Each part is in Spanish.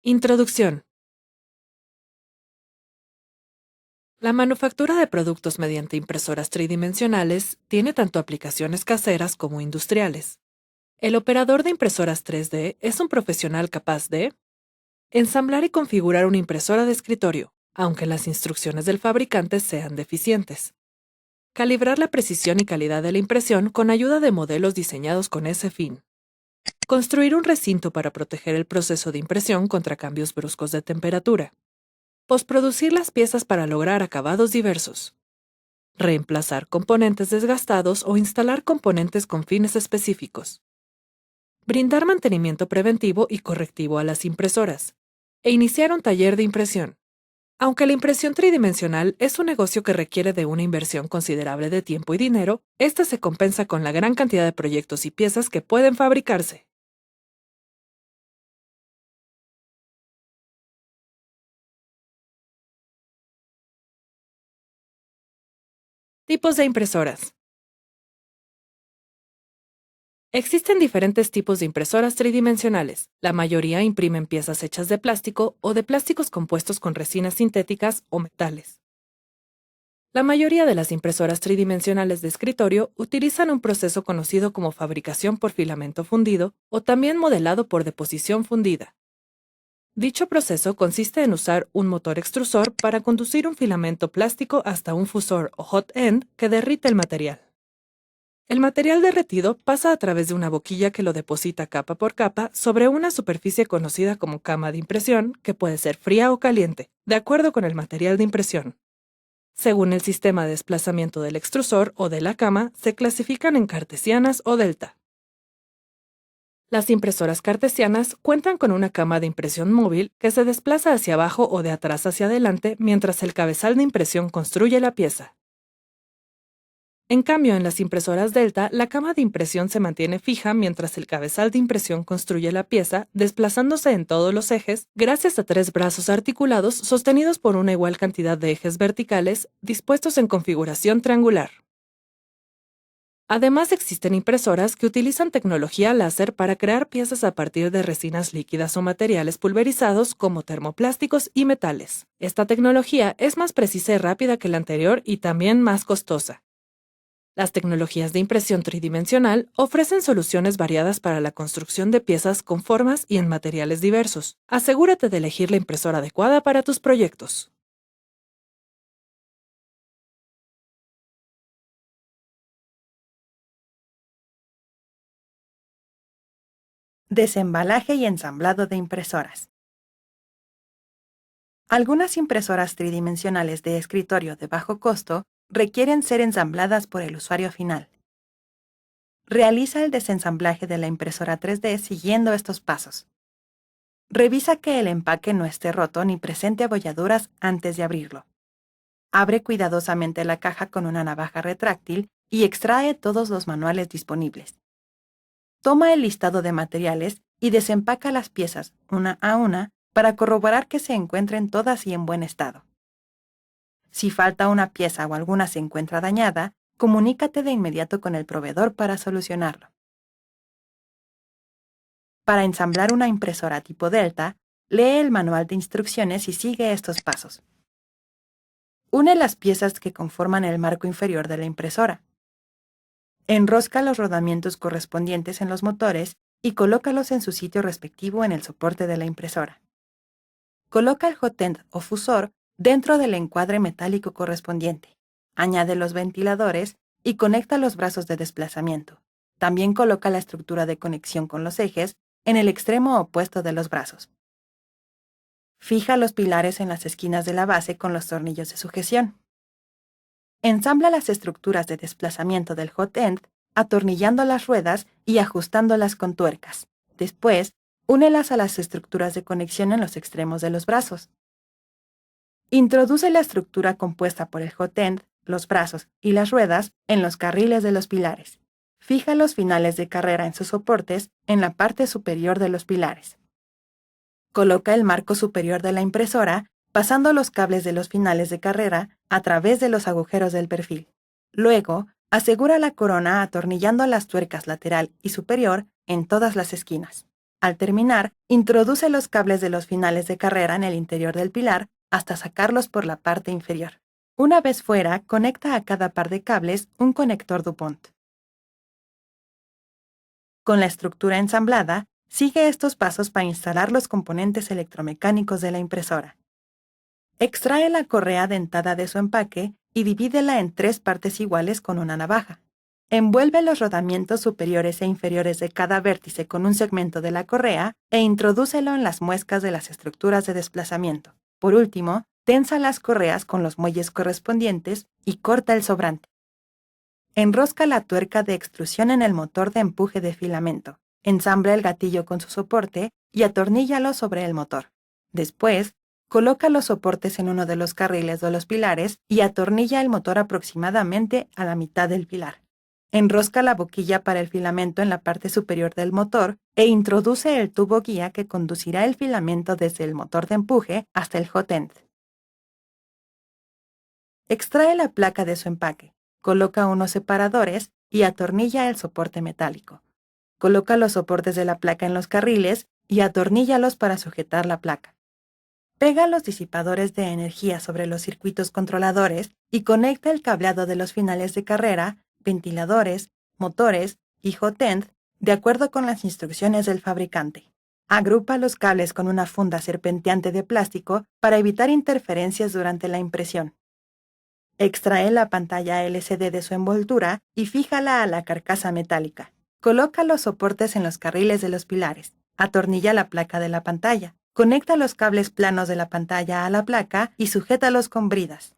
Introducción. La manufactura de productos mediante impresoras tridimensionales tiene tanto aplicaciones caseras como industriales. El operador de impresoras 3D es un profesional capaz de ensamblar y configurar una impresora de escritorio, aunque las instrucciones del fabricante sean deficientes. Calibrar la precisión y calidad de la impresión con ayuda de modelos diseñados con ese fin. Construir un recinto para proteger el proceso de impresión contra cambios bruscos de temperatura. Postproducir las piezas para lograr acabados diversos. Reemplazar componentes desgastados o instalar componentes con fines específicos. Brindar mantenimiento preventivo y correctivo a las impresoras. E iniciar un taller de impresión. Aunque la impresión tridimensional es un negocio que requiere de una inversión considerable de tiempo y dinero, esta se compensa con la gran cantidad de proyectos y piezas que pueden fabricarse. Tipos de impresoras. Existen diferentes tipos de impresoras tridimensionales. La mayoría imprimen piezas hechas de plástico o de plásticos compuestos con resinas sintéticas o metales. La mayoría de las impresoras tridimensionales de escritorio utilizan un proceso conocido como fabricación por filamento fundido o también modelado por deposición fundida. Dicho proceso consiste en usar un motor extrusor para conducir un filamento plástico hasta un fusor o hot end que derrite el material. El material derretido pasa a través de una boquilla que lo deposita capa por capa sobre una superficie conocida como cama de impresión, que puede ser fría o caliente, de acuerdo con el material de impresión. Según el sistema de desplazamiento del extrusor o de la cama, se clasifican en cartesianas o delta. Las impresoras cartesianas cuentan con una cama de impresión móvil que se desplaza hacia abajo o de atrás hacia adelante mientras el cabezal de impresión construye la pieza. En cambio, en las impresoras Delta, la cama de impresión se mantiene fija mientras el cabezal de impresión construye la pieza, desplazándose en todos los ejes gracias a 3 brazos articulados sostenidos por una igual cantidad de ejes verticales dispuestos en configuración triangular. Además, existen impresoras que utilizan tecnología láser para crear piezas a partir de resinas líquidas o materiales pulverizados como termoplásticos y metales. Esta tecnología es más precisa y rápida que la anterior y también más costosa. Las tecnologías de impresión tridimensional ofrecen soluciones variadas para la construcción de piezas con formas y en materiales diversos. Asegúrate de elegir la impresora adecuada para tus proyectos. Desembalaje y ensamblado de impresoras. Algunas impresoras tridimensionales de escritorio de bajo costo requieren ser ensambladas por el usuario final. Realiza el desensamblaje de la impresora 3D siguiendo estos pasos. Revisa que el empaque no esté roto ni presente abolladuras antes de abrirlo. Abre cuidadosamente la caja con una navaja retráctil y extrae todos los manuales disponibles. Toma el listado de materiales y desempaca las piezas una a una para corroborar que se encuentren todas y en buen estado. Si falta una pieza o alguna se encuentra dañada, comunícate de inmediato con el proveedor para solucionarlo. Para ensamblar una impresora tipo Delta, lee el manual de instrucciones y sigue estos pasos. Une las piezas que conforman el marco inferior de la impresora. Enrosca los rodamientos correspondientes en los motores y colócalos en su sitio respectivo en el soporte de la impresora. Coloca el hot end o fusor dentro del encuadre metálico correspondiente. Añade los ventiladores y conecta los brazos de desplazamiento. También coloca la estructura de conexión con los ejes en el extremo opuesto de los brazos. Fija los pilares en las esquinas de la base con los tornillos de sujeción. Ensambla las estructuras de desplazamiento del hot end atornillando las ruedas y ajustándolas con tuercas. Después, únelas a las estructuras de conexión en los extremos de los brazos. Introduce la estructura compuesta por el hot end, los brazos y las ruedas en los carriles de los pilares. Fija los finales de carrera en sus soportes en la parte superior de los pilares. Coloca el marco superior de la impresora pasando los cables de los finales de carrera a través de los agujeros del perfil. Luego, asegura la corona atornillando las tuercas lateral y superior en todas las esquinas. Al terminar, introduce los cables de los finales de carrera en el interior del pilar hasta sacarlos por la parte inferior. Una vez fuera, conecta a cada par de cables un conector DuPont. Con la estructura ensamblada, sigue estos pasos para instalar los componentes electromecánicos de la impresora. Extrae la correa dentada de su empaque y divídela en 3 partes iguales con una navaja. Envuelve los rodamientos superiores e inferiores de cada vértice con un segmento de la correa e introdúcelo en las muescas de las estructuras de desplazamiento. Por último, tensa las correas con los muelles correspondientes y corta el sobrante. Enrosca la tuerca de extrusión en el motor de empuje de filamento. Ensambla el gatillo con su soporte y atorníllalo sobre el motor. Después, coloca los soportes en uno de los carriles de los pilares y atornilla el motor aproximadamente a la mitad del pilar. Enrosca la boquilla para el filamento en la parte superior del motor e introduce el tubo guía que conducirá el filamento desde el motor de empuje hasta el hot end. Extrae la placa de su empaque, coloca unos separadores y atornilla el soporte metálico. Coloca los soportes de la placa en los carriles y atorníllalos para sujetar la placa. Pega los disipadores de energía sobre los circuitos controladores y conecta el cableado de los finales de carrera, ventiladores, motores y hot end de acuerdo con las instrucciones del fabricante. Agrupa los cables con una funda serpenteante de plástico para evitar interferencias durante la impresión. Extrae la pantalla LCD de su envoltura y fíjala a la carcasa metálica. Coloca los soportes en los carriles de los pilares. Atornilla la placa de la pantalla. Conecta los cables planos de la pantalla a la placa y sujétalos con bridas.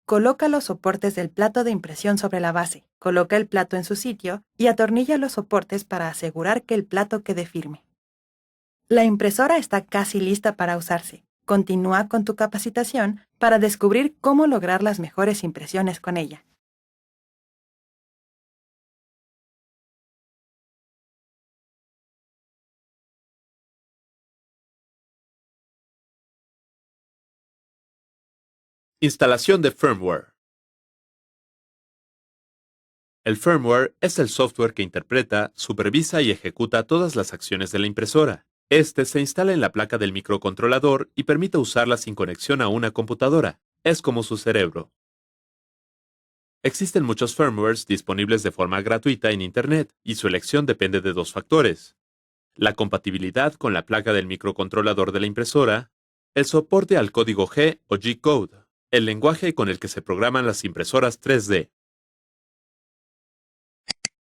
Coloca los soportes del plato de impresión sobre la base. Coloca el plato en su sitio y atornilla los soportes para asegurar que el plato quede firme. La impresora está casi lista para usarse. Continúa con tu capacitación para descubrir cómo lograr las mejores impresiones con ella. Instalación de firmware. El firmware es el software que interpreta, supervisa y ejecuta todas las acciones de la impresora. Este se instala en la placa del microcontrolador y permite usarla sin conexión a una computadora. Es como su cerebro. Existen muchos firmwares disponibles de forma gratuita en Internet y su elección depende de 2 factores: la compatibilidad con la placa del microcontrolador de la impresora, el soporte al código G o G-code, el lenguaje con el que se programan las impresoras 3D.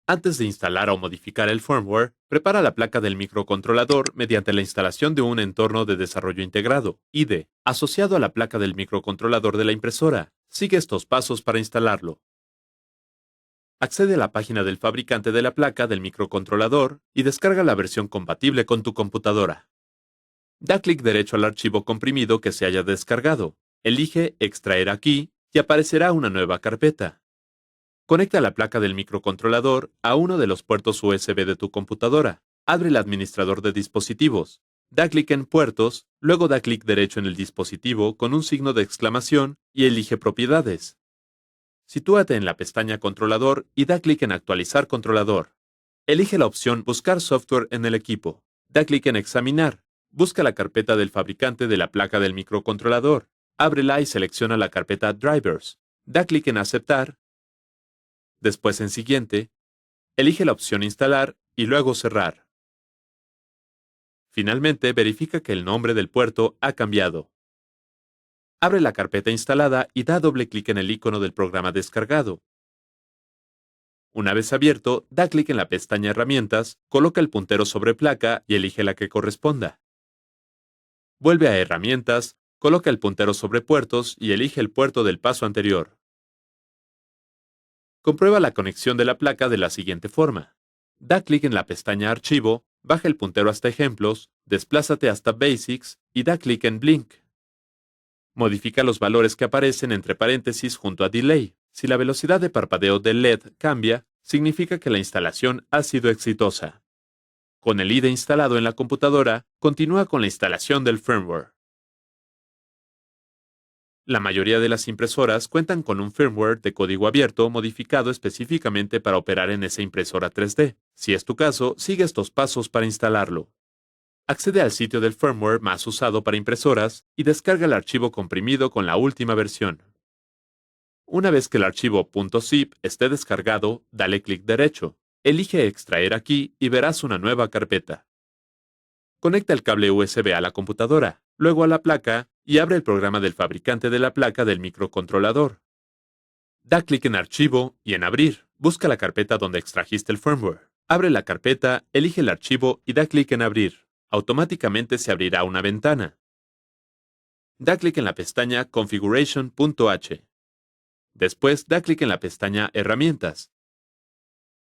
Antes de instalar o modificar el firmware, prepara la placa del microcontrolador mediante la instalación de un entorno de desarrollo integrado, IDE, asociado a la placa del microcontrolador de la impresora. Sigue estos pasos para instalarlo. Accede a la página del fabricante de la placa del microcontrolador y descarga la versión compatible con tu computadora. Da clic derecho al archivo comprimido que se haya descargado. Elige Extraer aquí y aparecerá una nueva carpeta. Conecta la placa del microcontrolador a uno de los puertos USB de tu computadora. Abre el administrador de dispositivos. Da clic en Puertos, luego da clic derecho en el dispositivo con un signo de exclamación y elige Propiedades. Sitúate en la pestaña Controlador y da clic en Actualizar controlador. Elige la opción Buscar software en el equipo. Da clic en Examinar. Busca la carpeta del fabricante de la placa del microcontrolador. Ábrela y selecciona la carpeta Drivers. Da clic en Aceptar. Después en Siguiente. Elige la opción Instalar y luego Cerrar. Finalmente, verifica que el nombre del puerto ha cambiado. Abre la carpeta instalada y da doble clic en el icono del programa descargado. Una vez abierto, da clic en la pestaña Herramientas, coloca el puntero sobre placa y elige la que corresponda. Vuelve a Herramientas, coloca el puntero sobre puertos y elige el puerto del paso anterior. Comprueba la conexión de la placa de la siguiente forma. Da clic en la pestaña Archivo, baja el puntero hasta Ejemplos, desplázate hasta Basics y da clic en Blink. Modifica los valores que aparecen entre paréntesis junto a Delay. Si la velocidad de parpadeo del LED cambia, significa que la instalación ha sido exitosa. Con el IDE instalado en la computadora, continúa con la instalación del firmware. La mayoría de las impresoras cuentan con un firmware de código abierto modificado específicamente para operar en esa impresora 3D. Si es tu caso, sigue estos pasos para instalarlo. Accede al sitio del firmware más usado para impresoras y descarga el archivo comprimido con la última versión. Una vez que el archivo .zip esté descargado, dale clic derecho. Elige Extraer aquí y verás una nueva carpeta. Conecta el cable USB a la computadora, luego a la placa y abre el programa del fabricante de la placa del microcontrolador. Da clic en Archivo y en Abrir. Busca la carpeta donde extrajiste el firmware. Abre la carpeta, elige el archivo y da clic en Abrir. Automáticamente se abrirá una ventana. Da clic en la pestaña Configuration.h. Después da clic en la pestaña Herramientas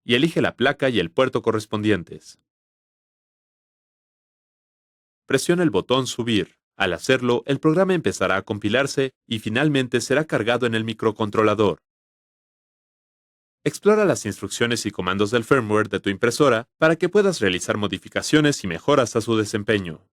y elige la placa y el puerto correspondientes. Presiona el botón Subir. Al hacerlo, el programa empezará a compilarse y finalmente será cargado en el microcontrolador. Explora las instrucciones y comandos del firmware de tu impresora para que puedas realizar modificaciones y mejoras a su desempeño.